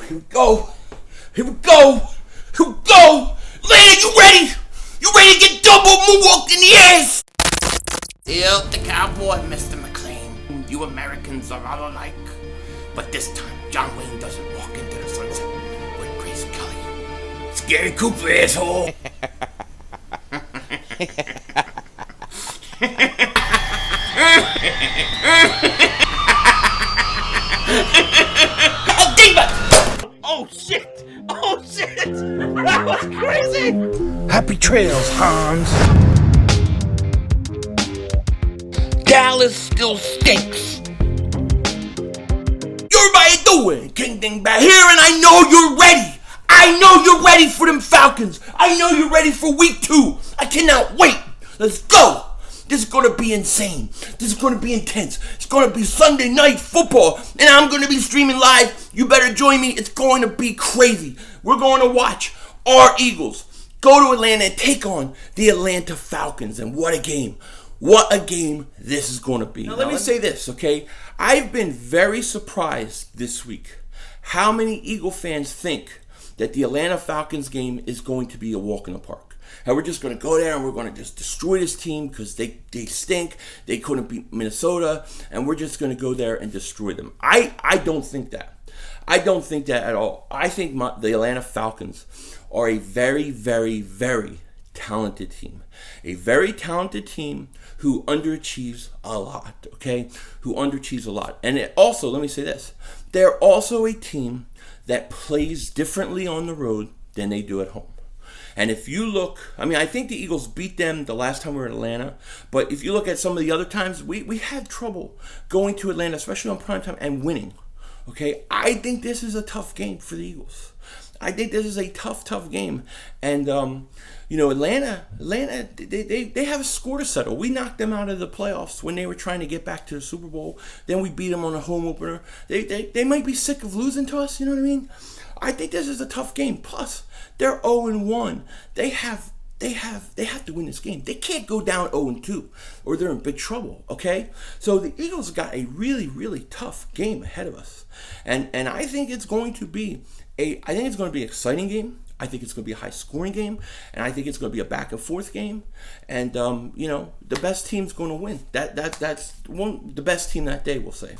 Here we go. Here we go. Here we go. Atlanta, you ready? You ready to get double moonwalked in the ass? Still the cowboy, Mr. McLean. You Americans are all alike. But this time, John Wayne doesn't walk into the sunset with Grace Kelly. Scary Cooper, asshole. Oh shit! Oh shit! That was crazy! Happy trails, Hans. Dallas still stinks. Everybody doing? King Ding back here, and I know you're ready. I know you're ready for them Falcons. I know you're ready for week 2. I cannot wait. Let's go. This is going to be insane. This is going to be intense. It's going to be Sunday night football, and I'm going to be streaming live. You better join me. It's going to be crazy. We're going to watch our Eagles go to Atlanta and take on the Atlanta Falcons, and what a game. What a game this is going to be. Now, let me say this, okay? I've been very surprised this week how many Eagle fans think that the Atlanta Falcons game is going to be a walk in the park. And we're just going to go there and we're going to just destroy this team because they stink. They couldn't beat Minnesota. And we're just going to go there and destroy them. I don't think that. I don't think that at all. I think the Atlanta Falcons are a very, very, very talented team. A very talented team who underachieves a lot, okay? Who underachieves a lot. And also, let me say this. They're also a team that plays differently on the road than they do at home. And if you look, I think the Eagles beat them the last time we were in Atlanta. But if you look at some of the other times, we had trouble going to Atlanta, especially on primetime, and winning. Okay, I think this is a tough game for the Eagles. I think this is a tough game. And, Atlanta, they have a score to settle. We knocked them out of the playoffs when they were trying to get back to the Super Bowl. Then we beat them on a home opener. They might be sick of losing to us, you know what I mean? I think this is a tough game. Plus, they're 0-1. They have to win this game. They can't go down 0-2 or they're in big trouble, okay? So the Eagles got a really, really tough game ahead of us. And I think it's going to be an exciting game. I think it's going to be a high-scoring game, and I think it's going to be a back-and-forth game. And the best team's going to win. That's the best team that day, we'll say.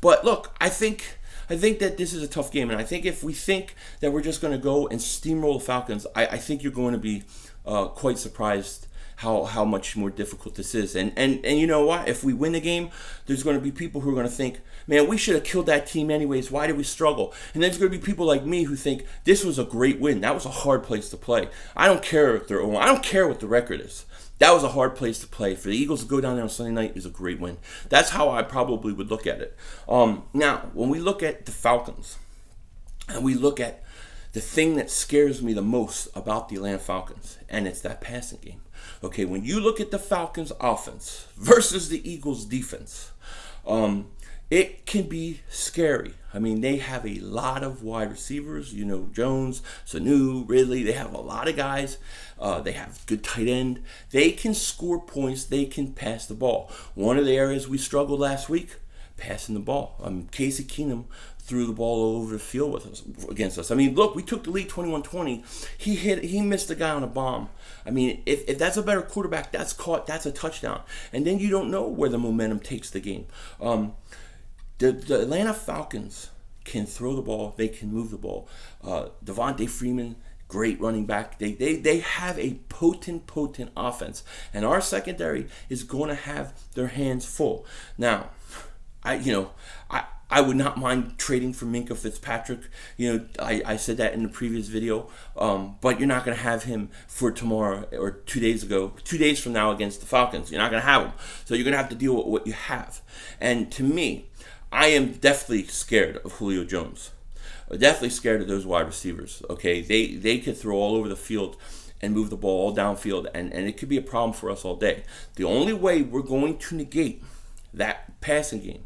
But look, I think that this is a tough game, and I think if we think that we're just going to go and steamroll the Falcons, I think you're going to be quite surprised how much more difficult this is. And you know what? If we win the game, there's going to be people who are going to think, man, we should have killed that team anyways. Why did we struggle? And there's going to be people like me who think this was a great win. That was a hard place to play. I don't care if they're 0. I don't care what the record is. That was a hard place to play. For the Eagles to go down there on Sunday night is a great win. That's how I probably would look at it. Now, when we look at the Falcons, and we look at the thing that scares me the most about the Atlanta Falcons, and it's that passing game. Okay, when you look at the Falcons' offense versus the Eagles' defense, it can be scary. They have a lot of wide receivers, Jones, Sanu, Ridley. They have a lot of guys. They have good tight end. They can score points. They can pass the ball. One of the areas we struggled last week, passing the ball. Casey Keenum threw the ball all over the field against us. Look, we took the lead 21-20. He missed the guy on a bomb. If that's a better quarterback, that's a touchdown. And then you don't know where the momentum takes the game. The Atlanta Falcons can throw the ball. They can move the ball. Devontae Freeman, great running back. They have a potent offense. And our secondary is going to have their hands full. Now, I would not mind trading for Minkah Fitzpatrick. I said that in the previous video. But you're not going to have him for tomorrow or 2 days from now against the Falcons. You're not going to have him. So you're going to have to deal with what you have. And to me, I am definitely scared of Julio Jones. Definitely scared of those wide receivers. Okay, they could throw all over the field and move the ball all downfield, and it could be a problem for us all day. The only way we're going to negate that passing game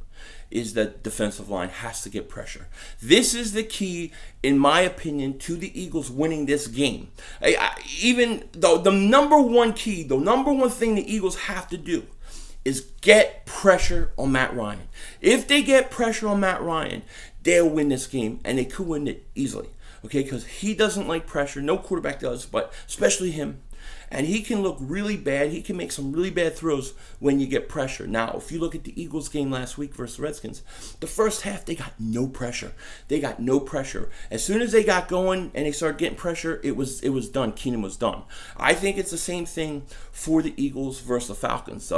is that defensive line has to get pressure. This is the key, in my opinion, to the Eagles winning this game. Even though the number one key, the number one thing the Eagles have to do is get pressure on Matt Ryan. If they get pressure on Matt Ryan, they'll win this game, and they could win it easily. Okay, because he doesn't like pressure. No quarterback does, but especially him. And he can look really bad. He can make some really bad throws when you get pressure. Now, if you look at the Eagles game last week versus the Redskins, the first half, they got no pressure. They got no pressure. As soon as they got going and they started getting pressure, it was done. Keenum was done. I think it's the same thing for the Eagles versus the Falcons.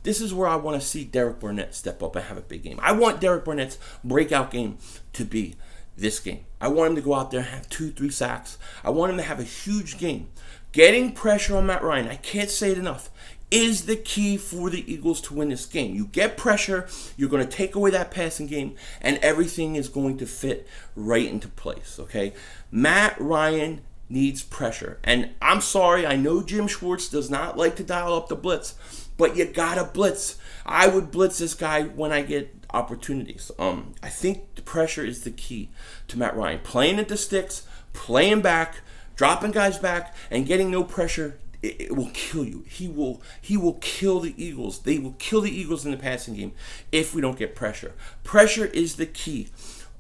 This is where I want to see Derek Barnett step up and have a big game. I want Derek Barnett's breakout game to be this game. I want him to go out there and have 2-3 sacks. I want him to have a huge game. Getting pressure on Matt Ryan, I can't say it enough, is the key for the Eagles to win this game. You get pressure, you're going to take away that passing game, and everything is going to fit right into place, okay? Matt Ryan needs pressure. And I'm sorry, I know Jim Schwartz does not like to dial up the blitz, but you got to blitz. I would blitz this guy when I get opportunities. I think the pressure is the key to Matt Ryan. Playing at the sticks, playing back, dropping guys back, and getting no pressure, it will kill you. He will kill the Eagles. They will kill the Eagles in the passing game if we don't get pressure. Pressure is the key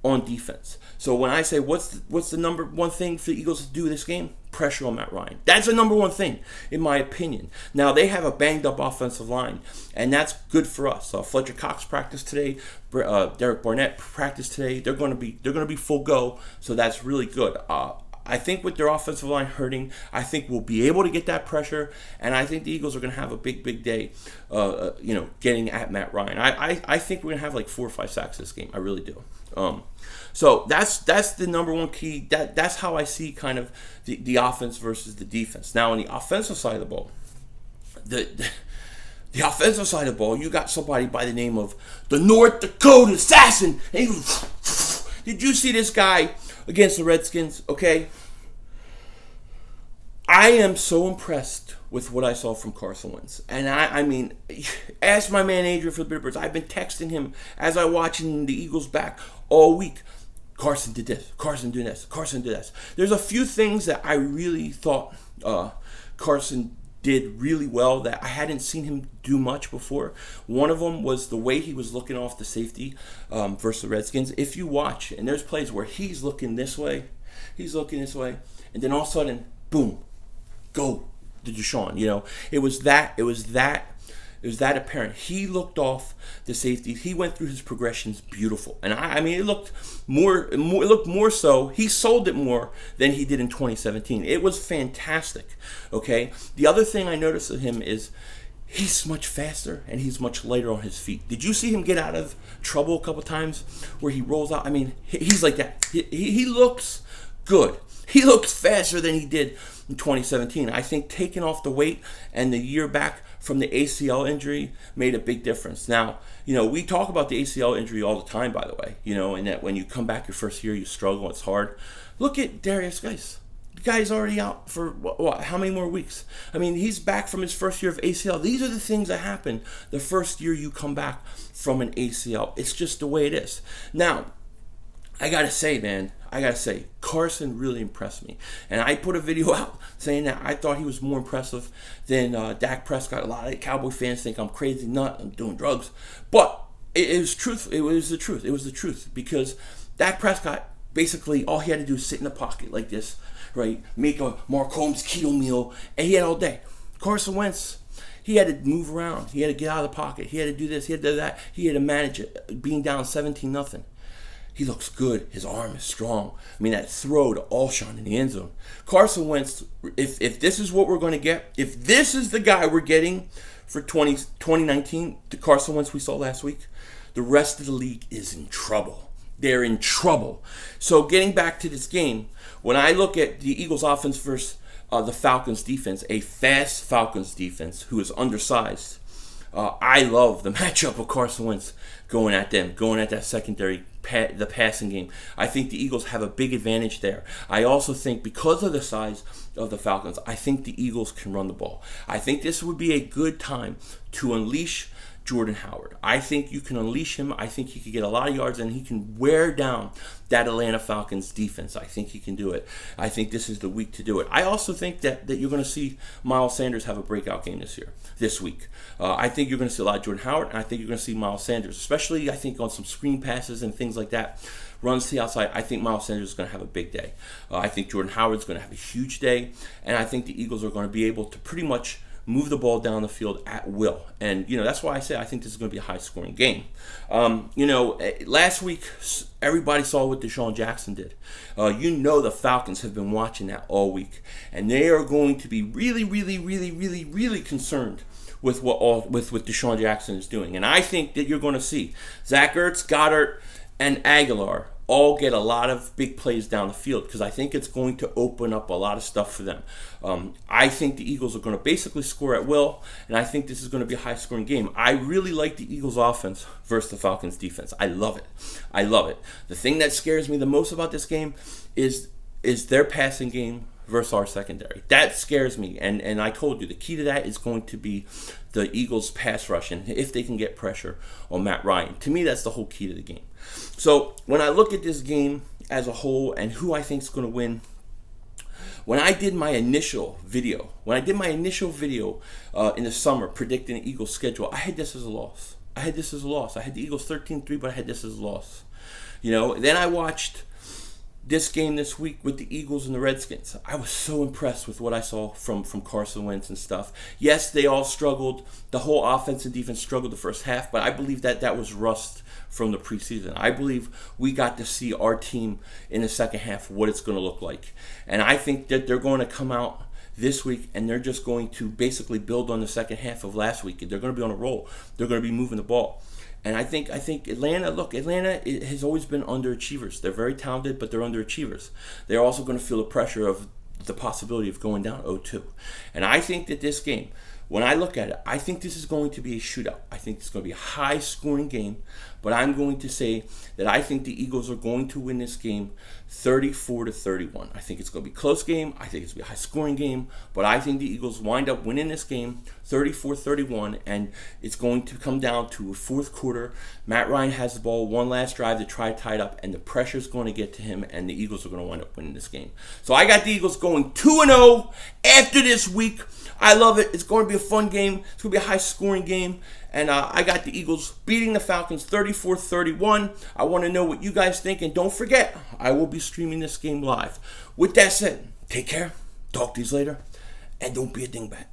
on defense. So when I say what's the number one thing for the Eagles to do this game? Pressure on Matt Ryan. That's the number one thing, in my opinion. Now, they have a banged-up offensive line, and that's good for us. Fletcher Cox practiced today. Derek Barnett practiced today. They're going to be full go, so that's really good. I think with their offensive line hurting, I think we'll be able to get that pressure, and I think the Eagles are going to have a big day, getting at Matt Ryan. I think we're going to have like 4 or 5 sacks this game. I really do. So that's the number one key. That's how I see kind of the offense versus the defense. Now, on the offensive side of the ball, the offensive side of the ball, you got somebody by the name of the North Dakota Assassin. And did you see this guy against the Redskins? Okay. I am so impressed with what I saw from Carson Wentz. And I mean, ask my man Adrian for the Bitterbirds. I've been texting him as I watching the Eagles back all week. Carson did this. Carson did this. Carson did this. There's a few things that I really thought Carson did really well that I hadn't seen him do much before. One of them was the way he was looking off the safety versus the Redskins. If you watch, and there's plays where he's looking this way, and then all of a sudden, boom, go to Deshaun. It was that apparent. He looked off the safeties. He went through his progressions beautiful. And I mean, it looked more so. He sold it more than he did in 2017. It was fantastic. Okay. The other thing I noticed of him is he's much faster and he's much lighter on his feet. Did you see him get out of trouble a couple times where he rolls out? I mean, he's like that. He looks good. He looks faster than he did in 2017. I think taking off the weight and the year back from the ACL injury made a big difference. Now, we talk about the ACL injury all the time, by the way, and that when you come back your first year, you struggle, it's hard. Look at Darius Geis. The guy's already out for, how many more weeks? I mean, he's back from his first year of ACL. These are the things that happen the first year you come back from an ACL. It's just the way it is. Now, I got to say, Carson really impressed me. And I put a video out saying that I thought he was more impressive than Dak Prescott. A lot of Cowboy fans think I'm crazy nut, I'm doing drugs. But it was truth. It was the truth. It was the truth. Because Dak Prescott, basically, all he had to do was sit in the pocket like this, right? Make a Mark Holmes keto meal, and he had all day. Carson Wentz, he had to move around. He had to get out of the pocket. He had to do this. He had to do that. He had to manage it, being down 17-0. He looks good. His arm is strong. I mean, that throw to Alshon in the end zone. Carson Wentz, if this is what we're going to get, if this is the guy we're getting for 2019, the Carson Wentz we saw last week, the rest of the league is in trouble. They're in trouble. So getting back to this game, when I look at the Eagles offense versus the Falcons defense, a fast Falcons defense who is undersized, I love the matchup of Carson Wentz going at that secondary, the passing game. I think the Eagles have a big advantage there. I also think because of the size of the Falcons, I think the Eagles can run the ball. I think this would be a good time to unleash Jordan Howard. I think you can unleash him. I think he could get a lot of yards and he can wear down that Atlanta Falcons defense. I think he can do it. I think this is the week to do it. I also think that you're going to see Miles Sanders have a breakout game this week. I think you're going to see a lot of Jordan Howard, and I think you're going to see Miles Sanders, especially I think on some screen passes and things like that. Runs to the outside, I think Miles Sanders is going to have a big day. I think Jordan Howard's going to have a huge day, and I think the Eagles are going to be able to pretty much move the ball down the field at will. And, that's why I say I think this is going to be a high-scoring game. Last week, everybody saw what Deshaun Jackson did. The Falcons have been watching that all week, and they are going to be really, really, really, really, really concerned with what Deshaun Jackson is doing. And I think that you're going to see Zach Ertz, Goddard, and Aguilar all get a lot of big plays down the field because I think it's going to open up a lot of stuff for them. I think the Eagles are going to basically score at will, and I think this is going to be a high-scoring game. I really like the Eagles' offense versus the Falcons' defense. I love it. I love it. The thing that scares me the most about this game is their passing game versus our secondary. That scares me, and I told you the key to that is going to be the Eagles' pass rush and if they can get pressure on Matt Ryan. To me, that's the whole key to the game. So when I look at this game as a whole and who I think is going to win, when I did my initial video in the summer predicting the Eagles' schedule, I had this as a loss. I had the Eagles 13-3, but I had this as a loss. Then I watched this game this week with the Eagles and the Redskins. I was so impressed with what I saw from Carson Wentz and stuff. Yes, they all struggled. The whole offense and defense struggled the first half, but I believe that was rust from the preseason. I believe we got to see our team in the second half, what it's going to look like. And I think that they're going to come out this week and they're just going to basically build on the second half of last week. They're going to be on a roll. They're going to be moving the ball. And I think Atlanta has always been underachievers. They're very talented, but they're underachievers. They're also going to feel the pressure of the possibility of going down 0-2. And I think that this game, when I look at it, I think this is going to be a shootout. I think it's going to be a high-scoring game, but I'm going to say that I think the Eagles are going to win this game 34-31. I think it's going to be a close game. I think it's going to be a high-scoring game, but I think the Eagles wind up winning this game 34-31, and it's going to come down to a fourth quarter. Matt Ryan has the ball, one last drive to try to tie it up, and the pressure's going to get to him, and the Eagles are going to wind up winning this game. So I got the Eagles going 2-0 after this week. I love it. It's going to be a fun game. It's going to be a high-scoring game. And I got the Eagles beating the Falcons 34-31. I want to know what you guys think. And don't forget, I will be streaming this game live. With that said, take care. Talk to you later. And don't be a dingbat.